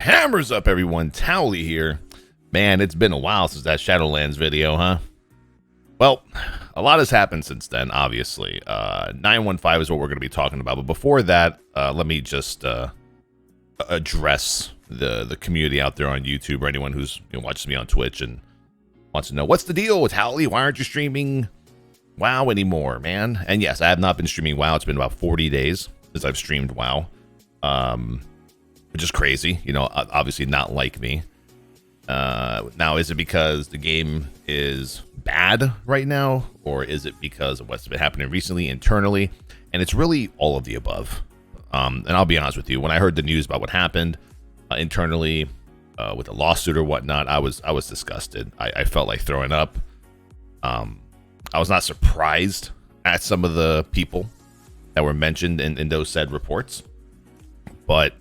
Hammers up, everyone. Towelliee here. Man, it's been a while since that Shadowlands video, huh? Well, a lot has happened since then, obviously. 915 is what we're going to be talking about. But before that, let me just address the community out there on YouTube or anyone who's watches me on Twitch and wants to know, what's the deal with Towelliee? Why aren't you streaming WoW anymore, man? And yes, I have not been streaming WoW. It's been about 40 days since I've streamed WoW. Which is crazy, obviously not like me. Now, is it because the game is bad right now, or is it because of what's been happening recently internally? And it's really all of the above. And I'll be honest with you, when I heard the news about what happened internally with the lawsuit or whatnot, I was disgusted. I felt like throwing up. I was not surprised at some of the people that were mentioned in those said reports, but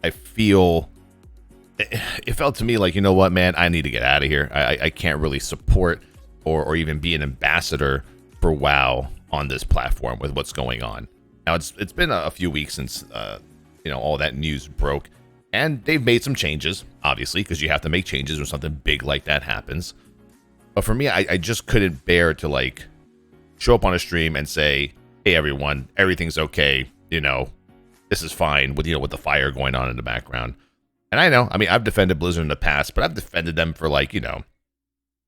I feel it felt to me like, you know what, man, I need to get out of here. I can't really support or even be an ambassador for WoW on this platform with what's going on. Now, it's been a few weeks since all that news broke, and they've made some changes, obviously, because you have to make changes when something big like that happens. But for me, I just couldn't bear to show up on a stream and say, hey, everyone, everything's okay, this is fine with with the fire going on in the background. And I know, I've defended Blizzard in the past, but I've defended them for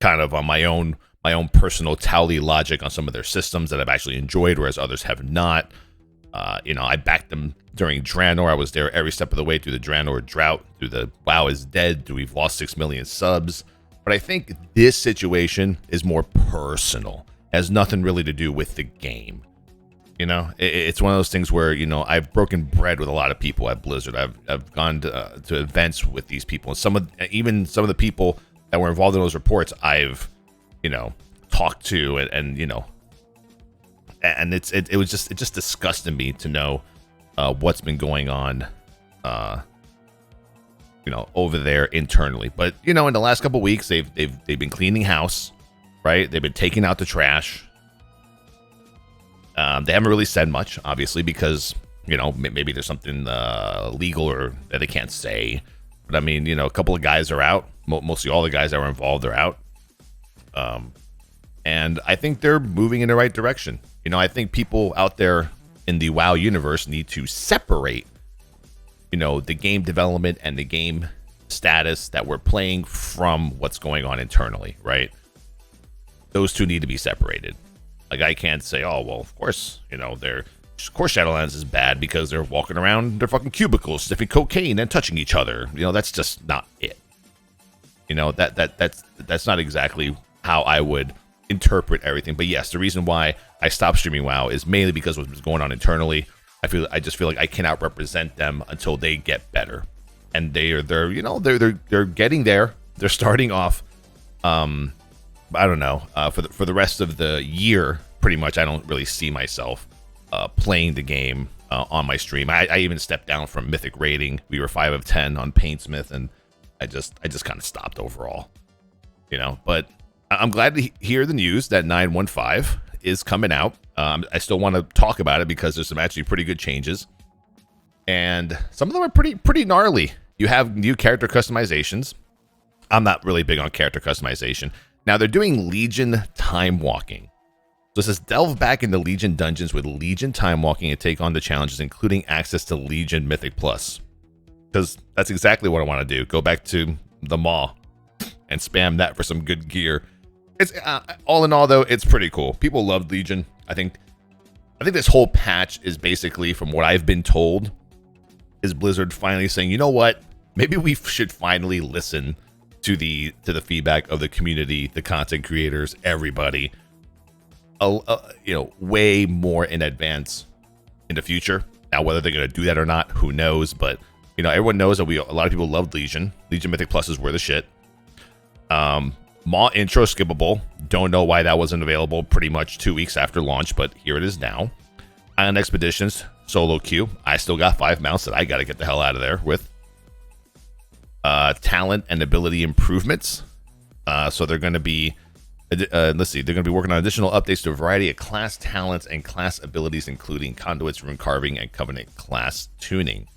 kind of on my own personal Towelliee logic on some of their systems that I've actually enjoyed, whereas others have not. I backed them during Draenor. I was there every step of the way through the Draenor drought, through the WoW is dead, through we've lost 6 million subs. But I think this situation is more personal. It has nothing really to do with the game. It's one of those things where, I've broken bread with a lot of people at Blizzard. I've gone to events with these people. And even some of the people that were involved in those reports, I've, talked to and it just disgusted me to know what's been going on, over there internally. But, in the last couple of weeks, they've been cleaning house, right? They've been taking out the trash. They haven't really said much, obviously, because, maybe there's something legal or that they can't say. But a couple of guys are out. Mostly all the guys that were involved are out. And I think they're moving in the right direction. I think people out there in the WoW universe need to separate, the game development and the game status that we're playing from what's going on internally, right? Those two need to be separated. I can't say, oh, well, of course, of course Shadowlands is bad because they're walking around their fucking cubicles, sniffing cocaine and touching each other. That's just not it. That's not exactly how I would interpret everything. But yes, the reason why I stopped streaming WoW is mainly because of what's going on internally. I just feel like I cannot represent them until they get better, and they're getting there. They're starting off. I don't know, for the rest of the year, pretty much, I don't really see myself playing the game on my stream. I even stepped down from Mythic rating. We were 5 of 10 on Paintsmith, and I just kind of stopped overall, But I'm glad to hear the news that 915 is coming out. I still want to talk about it because there's some actually pretty good changes, and some of them are pretty gnarly. You have new character customizations. I'm not really big on character customization. Now, they're doing Legion time walking. So it says, delve back into Legion dungeons with Legion time walking and take on the challenges, including access to Legion Mythic Plus. Because that's exactly what I want to do. Go back to the Maw and spam that for some good gear. It's all in all, though, it's pretty cool. People love Legion. I think this whole patch is basically, from what I've been told, is Blizzard finally saying, you know what? Maybe we should finally listen to the feedback of the community, the content creators, everybody, way more in advance in the future. Now, whether they're going to do that or not, who knows? But everyone knows that a lot of people loved Legion. Legion Mythic Plus is where the shit. Maw intro skippable. Don't know why that wasn't available pretty much 2 weeks after launch, but here it is now. Island Expeditions solo queue. I still got 5 mounts that I got to get the hell out of there with. Talent and ability improvements. So they're going to be, they're going to be working on additional updates to a variety of class talents and class abilities, including conduits, rune carving, and covenant class tuning.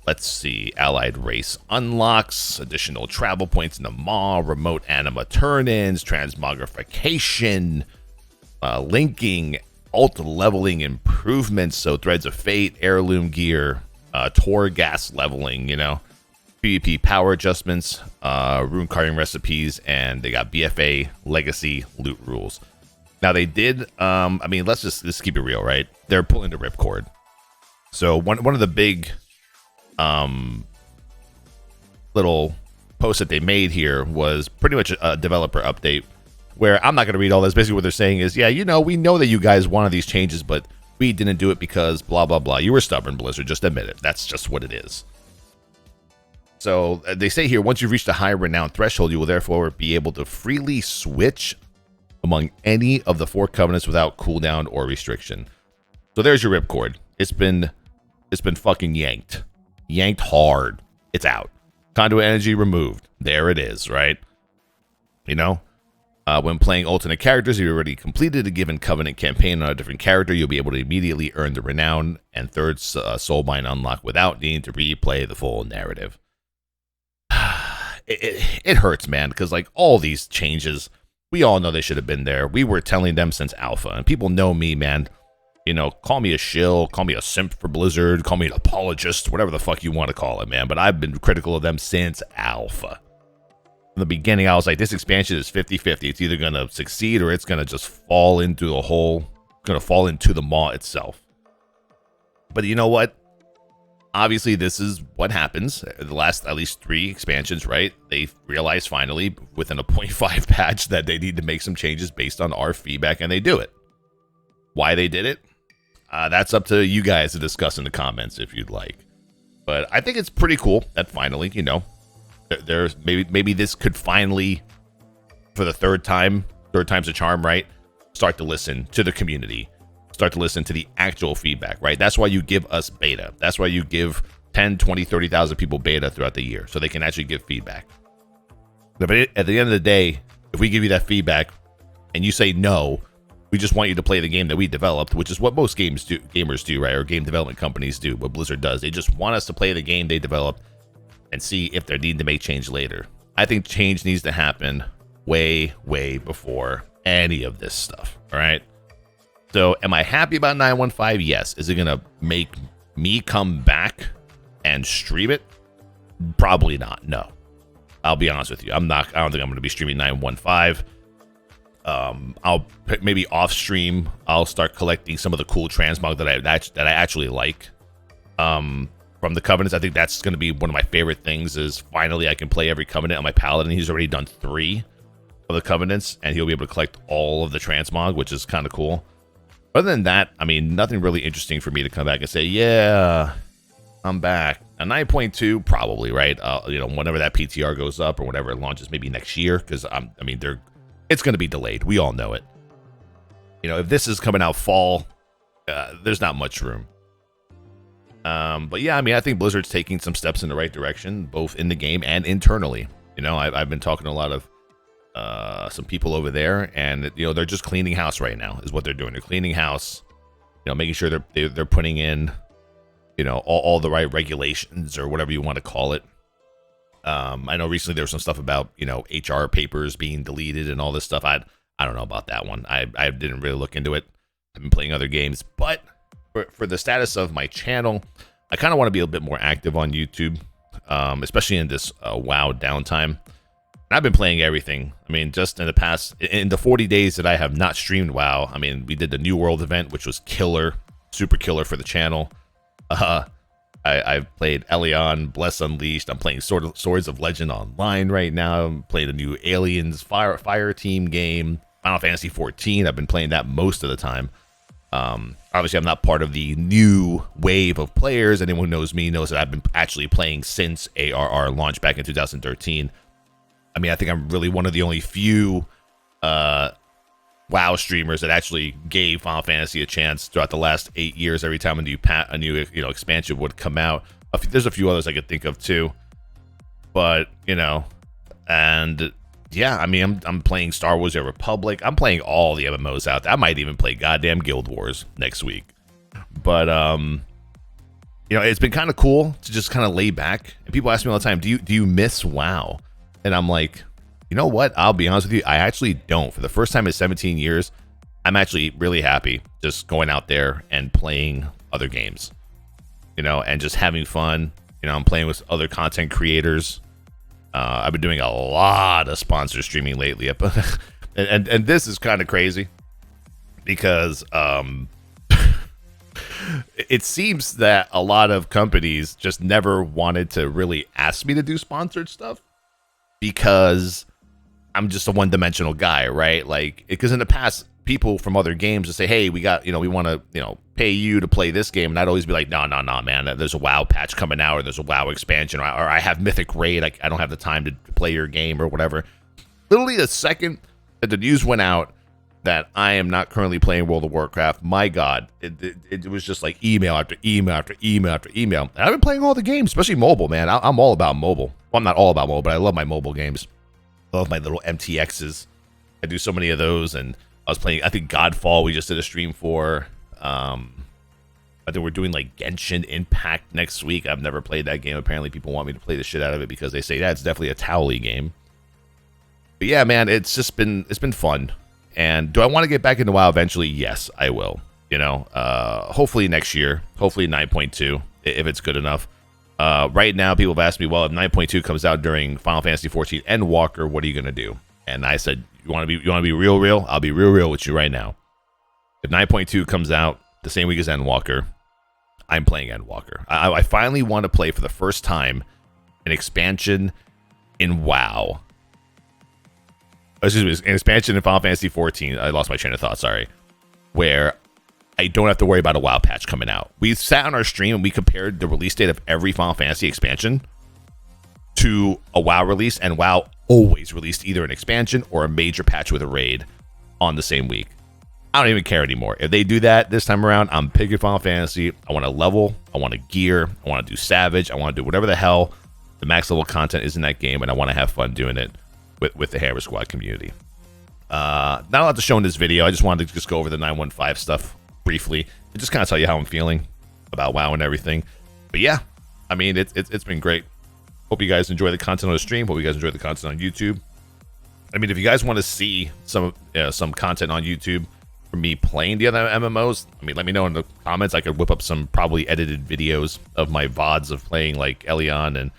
Let's see. Allied race unlocks, additional travel points in the Maw, remote anima turn-ins, transmogrification, linking, ult leveling improvements, so Threads of Fate, heirloom gear, Tor gas leveling, you know, PvP power adjustments, rune carving recipes, and they got BFA legacy loot rules. Now they did, I mean, let's keep it real, right? They're pulling the ripcord. So one of the big little posts that they made here was pretty much a developer update, where I'm not going to read all this. Basically what they're saying is, yeah, you know, we know that you guys wanted these changes, but we didn't do it because blah, blah, blah. You were stubborn, Blizzard. Just admit it. That's just what it is. So they say here, once you've reached a high renown threshold, you will therefore be able to freely switch among any of the 4 covenants without cooldown or restriction. So there's your ripcord. It's been fucking yanked hard. It's out. Conduit energy removed. There it is, right? You know, when playing alternate characters, if you already completed a given covenant campaign on a different character, you'll be able to immediately earn the renown and third soulbind unlock without needing to replay the full narrative. It hurts, man, because like all these changes, we all know they should have been there. We were telling them since alpha, and people know me, man. You know, call me a shill, call me a simp for Blizzard, call me an apologist, whatever the fuck you want to call it, man. But I've been critical of them since alpha. From the beginning, I was like, this expansion is 50-50. It's either going to succeed or it's going to just fall into the hole, going to fall into the maw itself. But you know what? Obviously, this is what happens. The last at least 3 expansions, right? They realized finally within a 0.5 patch that they need to make some changes based on our feedback, and they do it. Why they did it? That's up to you guys to discuss in the comments if you'd like. But I think it's pretty cool that finally, you know, there's maybe this could finally, for the third time's a charm, right? Start to listen to the community. Start to listen to the actual feedback, right? That's why you give us beta. That's why you give 10, 20, 30,000 people beta throughout the year, so they can actually give feedback. But at the end of the day, if we give you that feedback and you say no, we just want you to play the game that we developed, which is what most gamers do, right? Or game development companies do, what Blizzard does. They just want us to play the game they developed and see if they need to make change later. I think change needs to happen way, way before any of this stuff, all right? So am I happy about 915? Yes. Is it going to make me come back and stream it? Probably not, no. I'll be honest with you. I don't think I'm going to be streaming 915. I'll maybe off stream. I'll start collecting some of the cool transmog that I actually like from the covenants. I think that's going to be one of my favorite things. Is finally I can play every covenant on my paladin. He's already done 3 of the covenants, and he'll be able to collect all of the transmog, which is kind of cool. Other than that, I mean, nothing really interesting for me to come back and say, yeah, I'm back. A 9.2, probably, right? You know, whenever that PTR goes up or whenever it launches, maybe next year, because it's going to be delayed. We all know it. You know, if this is coming out fall, there's not much room. But yeah, I mean, I think Blizzard's taking some steps in the right direction, both in the game and internally. You know, I've been talking to a lot of some people over there, and you know, they're just cleaning house right now. Is what they're doing. They're cleaning house. You know, making sure they're putting in, you know, all the right regulations or whatever you want to call it. I know recently there was some stuff about, you know, HR papers being deleted and all this stuff. I don't know about that one. I didn't really look into it. I've been playing other games, but for the status of my channel, I kind of want to be a bit more active on YouTube, especially in this WoW downtime. And I've been playing everything. I mean, just in the 40 days that I have not streamed WoW, I mean, we did the New World event, which was killer, super killer for the channel. I've played Elion, Bless Unleashed. I'm playing Swords of Legend Online right now. I'm playing the new Aliens Fire Team game. Final Fantasy 14. I've been playing that most of the time. Obviously, I'm not part of the new wave of players. Anyone who knows me knows that I've been actually playing since ARR launched back in 2013. I mean, I think I'm really one of the only few WoW streamers that actually gave Final Fantasy a chance throughout the last 8 years. Every time a new expansion would come out, there's a few others I could think of too. But you know, and yeah, I mean, I'm playing Star Wars: The Republic. I'm playing all the MMOs out there. I might even play goddamn Guild Wars next week. But You know, it's been kind of cool to just kind of lay back. And people ask me all the time, do you miss WoW? And I'm like, you know what? I'll be honest with you, I actually don't. For the first time in 17 years, I'm actually really happy just going out there and playing other games, you know, and just having fun. You know, I'm playing with other content creators. I've been doing a lot of sponsor streaming lately. and this is kind of crazy because it seems that a lot of companies just never wanted to really ask me to do sponsored stuff because I'm just a one-dimensional guy, right? Like, because in the past, people from other games would say, hey, we got, you know, we want to, you know, pay you to play this game. And I'd always be like, no, man, there's a WoW patch coming out, or there's a WoW expansion, or I have Mythic Raid. I don't have the time to play your game or whatever. Literally the second that the news went out that I am not currently playing World of Warcraft, my God, it was just like email after email after email after email. And I've been playing all the games, especially mobile, man. I'm all about mobile. Well, I'm not all about mobile, but I love my mobile games. I love my little MTXs. I do so many of those, and I was playing, I think, Godfall we just did a stream for. I think we're doing like Genshin Impact next week. I've never played that game. Apparently people want me to play the shit out of it because they say, yeah, it's definitely a Towelliee game. But yeah, man, it's been fun. And do I want to get back into WoW eventually? Yes, I will. You know, hopefully next year, hopefully 9.2, if it's good enough. Right now, people have asked me, well, if 9.2 comes out during Final Fantasy 14 and Walker, what are you going to do? And I said, you want to be real? I'll be real with you right now. If 9.2 comes out the same week as Endwalker, I'm playing Endwalker. I finally want to play for the first time an expansion in WoW. Excuse me, an expansion in Final Fantasy 14. I lost my train of thought, sorry. Where I don't have to worry about a WoW patch coming out. We sat on our stream and we compared the release date of every Final Fantasy expansion to a WoW release, and WoW always released either an expansion or a major patch with a raid on the same week. I don't even care anymore. If they do that this time around, I'm picking Final Fantasy. I want to level. I want to gear. I want to do Savage. I want to do whatever the hell the max level content is in that game, and I want to have fun doing it with the Hammer Squad community. Not a lot to show in this video. I just wanted to just go over the 915 stuff briefly and just kind of tell you how I'm feeling about WoW and everything. But yeah, I mean, it's been great. Hope you guys enjoy the content on the stream. Hope you guys enjoy the content on YouTube. I mean, if you guys want to see some content on YouTube from me playing the other MMOs, I mean, let me know in the comments. I could whip up some probably edited videos of my VODs of playing like Elion and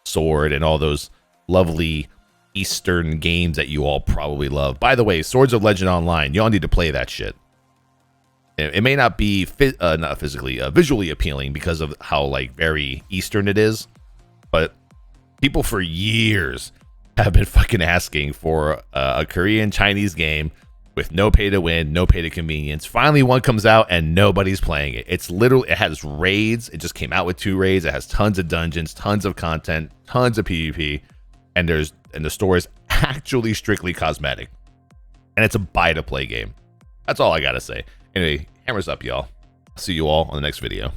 Sword and all those lovely Eastern games that you all probably love. By the way, Swords of Legend Online, y'all need to play that shit. It may not be not physically, visually appealing because of how like very Eastern it is, but people for years have been fucking asking for a Korean Chinese game with no pay to win, no pay to convenience. Finally, one comes out and nobody's playing it. It's literally, it has raids. It just came out with 2 raids. It has tons of dungeons, tons of content, tons of PvP, and the store is actually strictly cosmetic, and it's a buy to play game. That's all I gotta say. Anyway, hammers up, y'all. See you all on the next video.